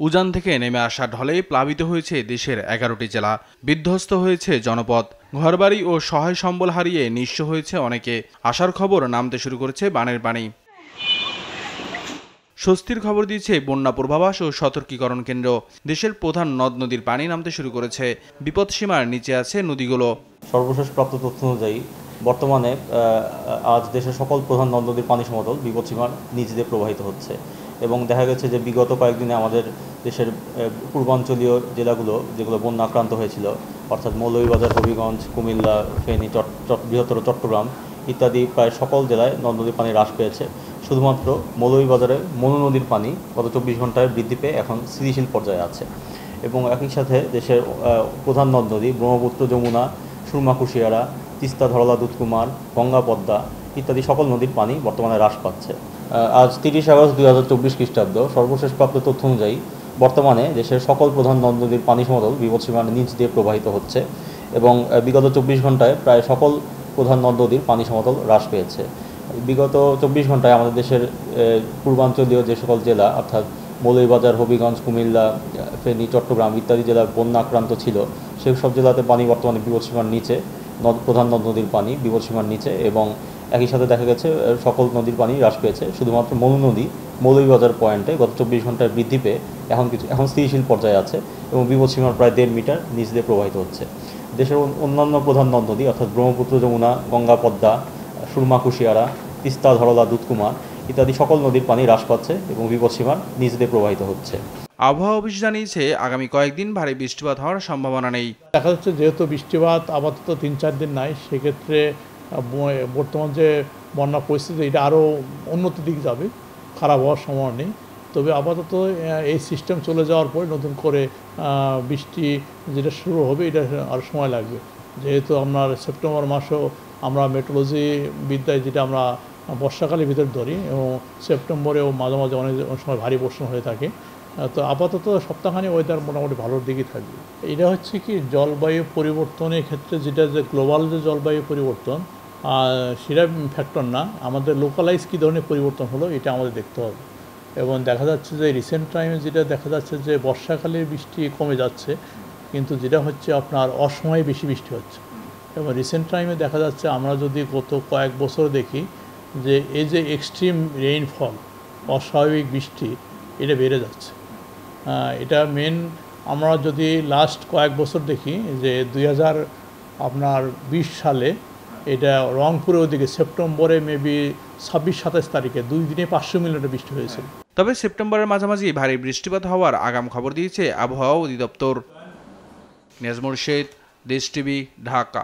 উজান থেকে নেমে আসা ঢলে প্লাবিত হয়েছে দেশের 11টি জেলা, বিধ্বস্ত হয়েছে জনপদ, ঘরবাড়ি ও সহায় সম্বল হারিয়ে নিঃস্ব হয়েছে অনেকে। আশার খবর নামতে শুরু করেছে বানের পানি। স্বস্তির খবর দিয়েছে বন্যা পূর্বাভাস ও সতর্কীকরণ কেন্দ্র। দেশের প্রধান নদ নদীর পানি নামতে শুরু করেছে, বিপদসীমার নিচে আছে নদীগুলো। সর্বশেষ প্রাপ্ত তথ্য অনুযায়ী বর্তমানে আজ দেশের সকল প্রধান নদ নদীর পানি সমতল বিপদসীমার নিচ দিয়ে প্রবাহিত হচ্ছে এবং দেখা গেছে যে বিগত কয়েকদিনে আমাদের দেশের পূর্বাঞ্চলীয় জেলাগুলো যেগুলো বন্যা আক্রান্ত হয়েছিল, অর্থাৎ মৌলভীবাজার, হবিগঞ্জ, কুমিল্লা, ফেনী, বৃহত্তর চট্টগ্রাম ইত্যাদি প্রায় সকল জেলায় নদ নদীর পানি হ্রাস পেয়েছে। শুধুমাত্র মৌলভীবাজারে মনু নদীর পানি গত 24 ঘন্টায় বৃদ্ধি পেয়ে এখন স্থিতিশীল পর্যায়ে আছে এবং একই সাথে দেশের প্রধান নদ নদী ব্রহ্মপুত্র, যমুনা, সুরমা, কুশিয়ারা, তিস্তা, ধরলা, দুধকুমার, গঙ্গা, পদ্মা ইত্যাদি সকল নদীর পানি বর্তমানে হ্রাস পাচ্ছে। আজ 30 আগস্ট 2024 খ্রিস্টাব্দ সর্বশেষ প্রাপ্ত তথ্য অনুযায়ী বর্তমানে দেশের সকল প্রধান নদ নদীর পানি সমতল বিপদসীমার নিচ দিয়ে প্রবাহিত হচ্ছে এবং বিগত 24 ঘন্টায় প্রায় সকল প্রধান নদ নদীর পানি সমতল হ্রাস পেয়েছে। বিগত 24 ঘন্টায় আমাদের দেশের পূর্বাঞ্চলীয় যে সকল জেলা অর্থাৎ মৌলভীবাজার, হবিগঞ্জ, কুমিল্লা, ফেনী, চট্টগ্রাম ইত্যাদি জেলা বন্যা আক্রান্ত ছিল, সেই সব জেলাতে পানি বর্তমানে বিপদসীমার নিচে, প্রধান নদ নদীর পানি বিপদসীমার নিচে এবং একই সাথে দেখা গেছে সকল নদীর পানি হ্রাস পেয়েছে। শুধুমাত্র মনু নদী মৌলভীবাজার পয়েন্টে গত 24 ঘন্টায় বৃদ্ধি পেয়ে এখন স্থিতিশীল পর্যায়ে আছে এবং বিপদসীমার প্রায় 1.5 মিটার নিচ দিয়ে প্রবাহিত হচ্ছে। দেশের অন্যান্য প্রধান নদ নদী অর্থাৎ ব্রহ্মপুত্র, যমুনা, গঙ্গা, পদ্মা, সুরমা, কুশিয়ারা, তিস্তা, ধরলা, দুধকুমার ইত্যাদি সকল নদীর পানি হ্রাস পাচ্ছে এবং বিপদসীমার নিচ দিয়ে প্রবাহিত হচ্ছে। আবহাওয়া অফিস জানিয়েছে আগামী কয়েকদিন ভারী বৃষ্টিপাত হওয়ার সম্ভাবনা নেই। দেখা যাচ্ছে যেহেতু বৃষ্টিপাত আপাতত 3-4 দিন নাই, সেক্ষেত্রে বর্তমান যে বন্যা পরিস্থিতি এটা আরও উন্নতির দিকে যাবে, খারাপ হওয়ার সম্ভাবনা নেই। তবে আপাতত এই সিস্টেম চলে যাওয়ার পর নতুন করে বৃষ্টি যেটা শুরু হবে এটা আরও সময় লাগবে। যেহেতু আপনার সেপ্টেম্বর মাসেও আমরা মেট্রোলজি বিদ্যায় যেটা আমরা বর্ষাকালের ভিতর ধরি এবং সেপ্টেম্বরেও মাঝে মাঝে অনেক সময় ভারী বর্ষণ হয়ে থাকে। তো আপাতত সপ্তাহখানি ওয়েদার মোটামুটি ভালোর দিকেই থাকবে। এটা হচ্ছে কি জলবায়ু পরিবর্তনের ক্ষেত্রে যেটা যে গ্লোবাল যে জলবায়ু পরিবর্তন সেটা ফ্যাক্টর না, আমাদের লোকালাইজ কী ধরনের পরিবর্তন হলো এটা আমাদের দেখতে হবে। এবং দেখা যাচ্ছে যে রিসেন্ট টাইমে যেটা দেখা যাচ্ছে যে বর্ষাকালে বৃষ্টি কমে যাচ্ছে, কিন্তু যেটা হচ্ছে আপনার অসময়ে বেশি বৃষ্টি হচ্ছে। এবং রিসেন্ট টাইমে দেখা যাচ্ছে আমরা যদি গত কয়েক বছর দেখি যে এই যে এক্সট্রিম রেইনফল, অস্বাভাবিক বৃষ্টি, এটা বেড়ে যাচ্ছে। এটা আমরা যদি লাস্ট কয়েক বছর দেখি যে 2020 সালে এটা রংপুরের ওদিকে সেপ্টেম্বরে মেবি 26-27 তারিখে 2 দিনে 500 মিলিমিটার বৃষ্টি হয়েছিল। তবে সেপ্টেম্বরের মাঝামাঝি ভারী বৃষ্টিপাত হওয়ার আগাম খবর দিয়েছে আবহাওয়া অধিদপ্তর। নিয়াজ মুর্শেদ, দেশ টিভি, ঢাকা।